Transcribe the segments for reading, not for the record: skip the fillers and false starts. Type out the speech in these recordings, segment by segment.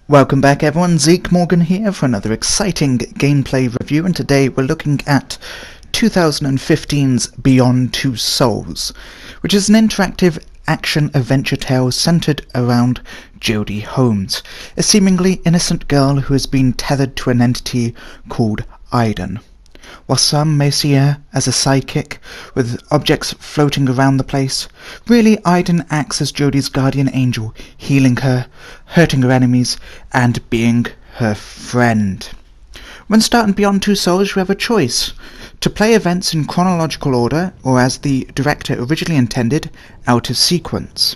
Welcome back everyone, Zeke Morgan here for another exciting gameplay review, and today we're looking at 2015's Beyond Two Souls, which is an interactive action-adventure tale centered around Jodie Holmes, a seemingly innocent girl who has been tethered to an entity called Aiden. While some may see her as a sidekick, with objects floating around the place, really Aiden acts as Jodie's guardian angel, healing her, hurting her enemies, and being her friend. When starting Beyond Two Souls, you have a choice: to play events in chronological order, or as the director originally intended, out of sequence.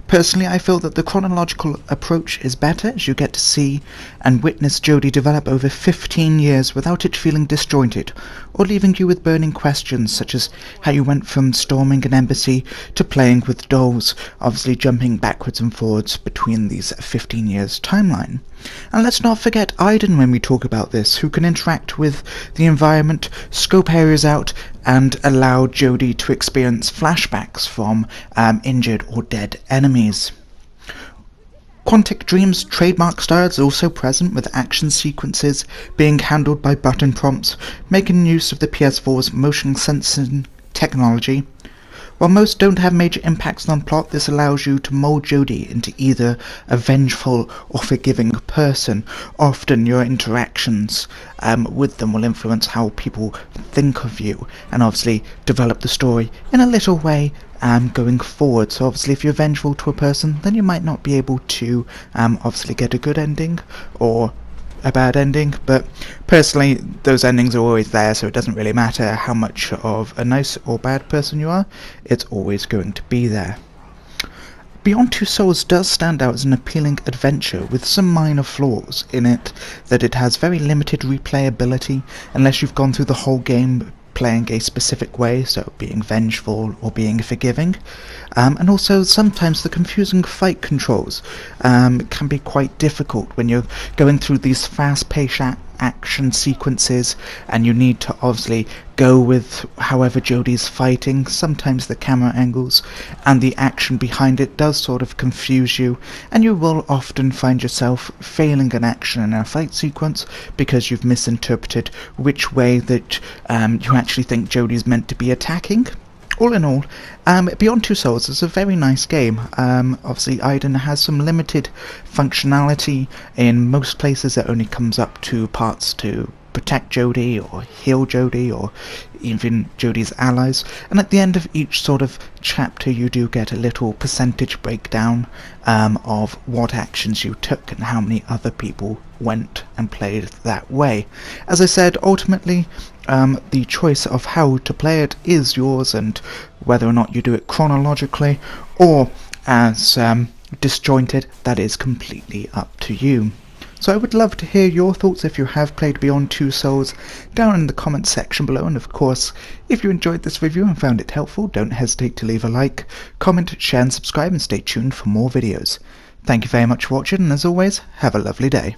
Personally, I feel that the chronological approach is better, as you get to see and witness Jodie develop over 15 years without it feeling disjointed, or leaving you with burning questions such as how you went from storming an embassy to playing with dolls, obviously jumping backwards and forwards between these 15 years timeline. And let's not forget Aiden when we talk about this, who can interact with the environment, scope areas out, and allow Jodie to experience flashbacks from injured or dead enemies. Quantic Dream's trademark style is also present, with action sequences being handled by button prompts, making use of the PS4's motion sensing technology. While most don't have major impacts on plot, this allows you to mold Jodie into either a vengeful or forgiving person. Often your interactions with them will influence how people think of you, and obviously develop the story in a little way going forward. So obviously if you're vengeful to a person, then you might not be able to obviously get a good ending or a bad ending, but personally those endings are always there, so it doesn't really matter how much of a nice or bad person you are, it's always going to be there. Beyond Two Souls does stand out as an appealing adventure, with some minor flaws in it, that it has very limited replayability unless you've gone through the whole game playing a specific way, so being vengeful or being forgiving, and also sometimes the confusing fight controls can be quite difficult when you're going through these fast-paced action sequences and you need to obviously go with however Jodie's fighting. Sometimes the camera angles and the action behind it does sort of confuse you, and you will often find yourself failing an action in a fight sequence because you've misinterpreted which way that you actually think Jodie's meant to be attacking. All in all, Beyond Two Souls is a very nice game. Obviously Aiden has some limited functionality. In most places it only comes up to parts to protect Jodie or heal Jodie or even Jodie's allies, and at the end of each sort of chapter you do get a little percentage breakdown of what actions you took and how many other people went and played that way. As I said, ultimately the choice of how to play it is yours, and whether or not you do it chronologically or as disjointed, that is completely up to you. So I would love to hear your thoughts if you have played Beyond Two Souls down in the comments section below, and of course if you enjoyed this review and found it helpful, don't hesitate to leave a like, comment, share and subscribe, and stay tuned for more videos. Thank you very much for watching, and as always, have a lovely day.